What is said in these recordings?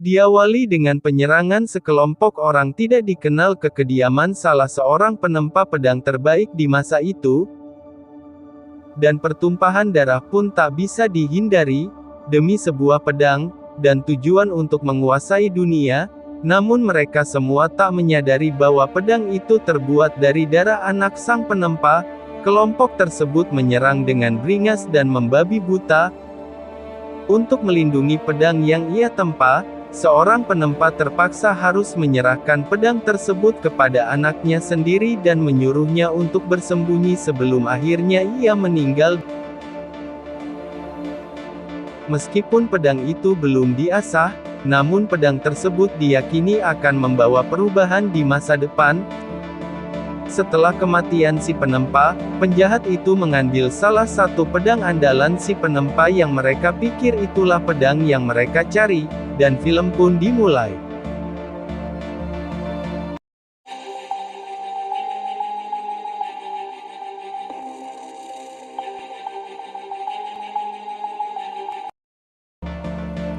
Diawali dengan penyerangan sekelompok orang tidak dikenal ke kediaman salah seorang penempa pedang terbaik di masa itu, dan pertumpahan darah pun tak bisa dihindari, demi sebuah pedang, dan tujuan untuk menguasai dunia. Namun mereka semua tak menyadari bahwa pedang itu terbuat dari darah anak sang penempa. Kelompok tersebut menyerang dengan beringas dan membabi buta. Untuk melindungi pedang yang ia tempa, seorang penempa terpaksa harus menyerahkan pedang tersebut kepada anaknya sendiri dan menyuruhnya untuk bersembunyi sebelum akhirnya ia meninggal. Meskipun pedang itu belum diasah, namun pedang tersebut diyakini akan membawa perubahan di masa depan. Setelah kematian si penempa, penjahat itu mengambil salah satu pedang andalan si penempa yang mereka pikir itulah pedang yang mereka cari, dan film pun dimulai.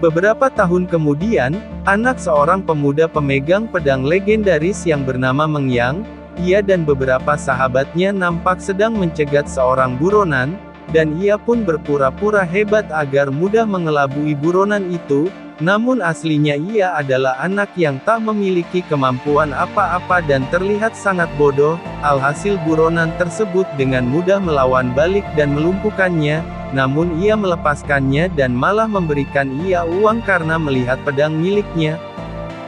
Beberapa tahun kemudian, anak seorang pemuda pemegang pedang legendaris yang bernama Meng Yang, ia dan beberapa sahabatnya nampak sedang mencegat seorang buronan, dan ia pun berpura-pura hebat agar mudah mengelabui buronan itu. Namun aslinya ia adalah anak yang tak memiliki kemampuan apa-apa dan terlihat sangat bodoh. Alhasil buronan tersebut dengan mudah melawan balik dan melumpuhkannya, namun ia melepaskannya dan malah memberikan ia uang karena melihat pedang miliknya.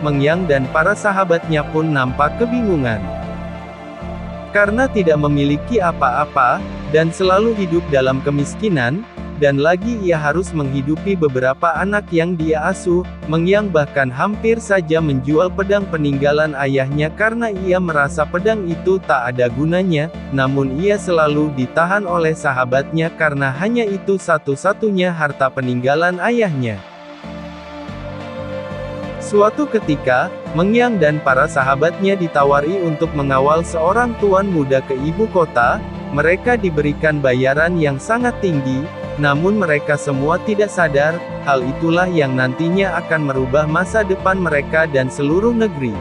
Meng Yang dan para sahabatnya pun nampak kebingungan. Karena tidak memiliki apa-apa, dan selalu hidup dalam kemiskinan, dan lagi ia harus menghidupi beberapa anak yang dia asuh, Meng Yang bahkan hampir saja menjual pedang peninggalan ayahnya karena ia merasa pedang itu tak ada gunanya, namun ia selalu ditahan oleh sahabatnya karena hanya itu satu-satunya harta peninggalan ayahnya. Suatu ketika, Meng Yang dan para sahabatnya ditawari untuk mengawal seorang tuan muda ke ibu kota. Mereka diberikan bayaran yang sangat tinggi, namun mereka semua tidak sadar, hal itulah yang nantinya akan merubah masa depan mereka dan seluruh negeri.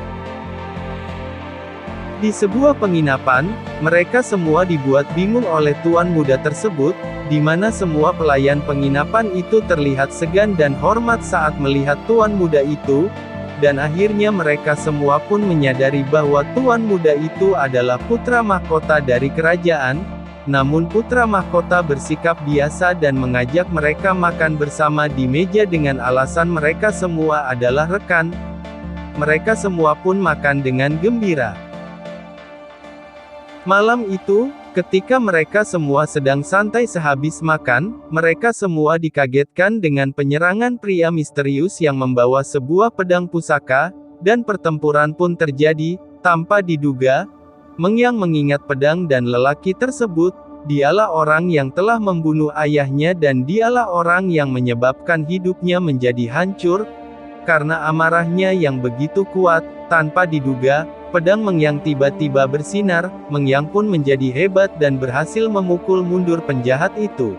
Di sebuah penginapan, mereka semua dibuat bingung oleh tuan muda tersebut, di mana semua pelayan penginapan itu terlihat segan dan hormat saat melihat tuan muda itu, dan akhirnya mereka semua pun menyadari bahwa tuan muda itu adalah putra mahkota dari kerajaan. Namun putra mahkota bersikap biasa dan mengajak mereka makan bersama di meja dengan alasan mereka semua adalah rekan. Mereka semua pun makan dengan gembira. Malam itu, ketika mereka semua sedang santai sehabis makan, mereka semua dikagetkan dengan penyerangan pria misterius yang membawa sebuah pedang pusaka, dan pertempuran pun terjadi, tanpa diduga. Meng Yang mengingat pedang dan lelaki tersebut, dialah orang yang telah membunuh ayahnya dan dialah orang yang menyebabkan hidupnya menjadi hancur. Karena amarahnya yang begitu kuat, tanpa diduga, pedang Meng Yang tiba-tiba bersinar. Meng Yang pun menjadi hebat dan berhasil memukul mundur penjahat itu.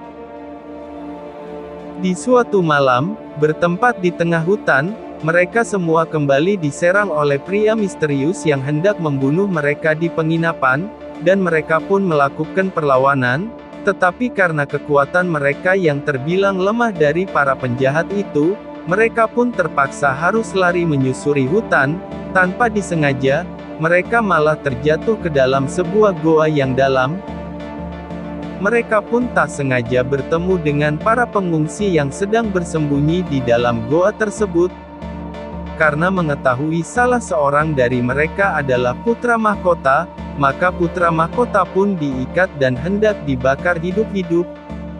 Di suatu malam, bertempat di tengah hutan, mereka semua kembali diserang oleh pria misterius yang hendak membunuh mereka di penginapan, dan mereka pun melakukan perlawanan, tetapi karena kekuatan mereka yang terbilang lemah dari para penjahat itu, mereka pun terpaksa harus lari menyusuri hutan. Tanpa disengaja, mereka malah terjatuh ke dalam sebuah goa yang dalam. Mereka pun tak sengaja bertemu dengan para pengungsi yang sedang bersembunyi di dalam goa tersebut. Karena mengetahui salah seorang dari mereka adalah putra mahkota, maka putra mahkota pun diikat dan hendak dibakar hidup-hidup.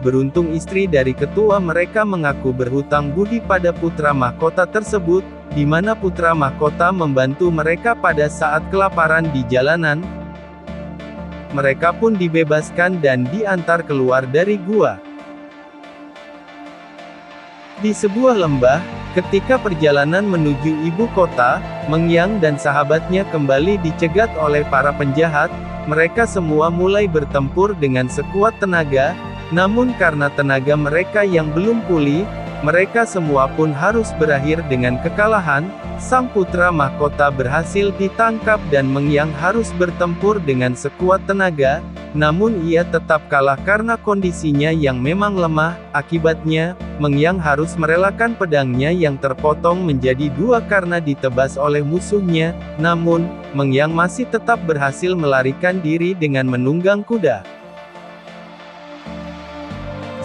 Beruntung istri dari ketua mereka mengaku berhutang budi pada putra mahkota tersebut, di mana putra mahkota membantu mereka pada saat kelaparan di jalanan. Mereka pun dibebaskan dan diantar keluar dari gua. Di sebuah lembah, ketika perjalanan menuju ibu kota, Meng Yang dan sahabatnya kembali dicegat oleh para penjahat. Mereka semua mulai bertempur dengan sekuat tenaga, namun karena tenaga mereka yang belum pulih, mereka semua pun harus berakhir dengan kekalahan. Sang putra mahkota berhasil ditangkap dan Mengyang harus bertempur dengan sekuat tenaga, namun ia tetap kalah karena kondisinya yang memang lemah. Akibatnya, Mengyang harus merelakan pedangnya yang terpotong menjadi dua karena ditebas oleh musuhnya. Namun, Mengyang masih tetap berhasil melarikan diri dengan menunggang kuda.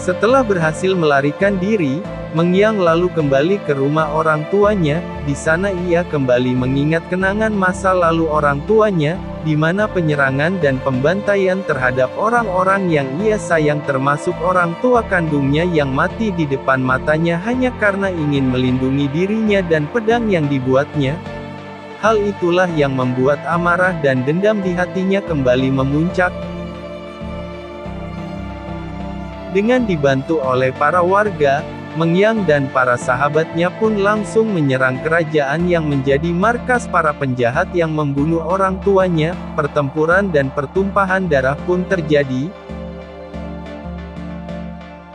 Setelah berhasil melarikan diri, Mengyang lalu kembali ke rumah orang tuanya. Di sana ia kembali mengingat kenangan masa lalu orang tuanya, di mana penyerangan dan pembantaian terhadap orang-orang yang ia sayang termasuk orang tua kandungnya yang mati di depan matanya hanya karena ingin melindungi dirinya dan pedang yang dibuatnya. Hal itulah yang membuat amarah dan dendam di hatinya kembali memuncak. Dengan dibantu oleh para warga, Mengyang dan para sahabatnya pun langsung menyerang kerajaan yang menjadi markas para penjahat yang membunuh orang tuanya. Pertempuran dan pertumpahan darah pun terjadi.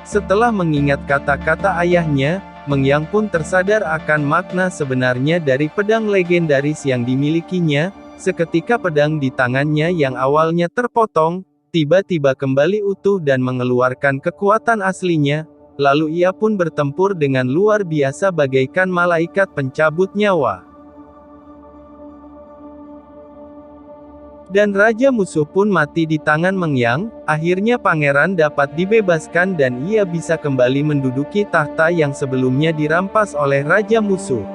Setelah mengingat kata-kata ayahnya, Mengyang pun tersadar akan makna sebenarnya dari pedang legendaris yang dimilikinya. Seketika pedang di tangannya yang awalnya terpotong, tiba-tiba kembali utuh dan mengeluarkan kekuatan aslinya. Lalu ia pun bertempur dengan luar biasa bagaikan malaikat pencabut nyawa. Dan raja musuh pun mati di tangan Mengyang. Akhirnya pangeran dapat dibebaskan dan ia bisa kembali menduduki tahta yang sebelumnya dirampas oleh raja musuh.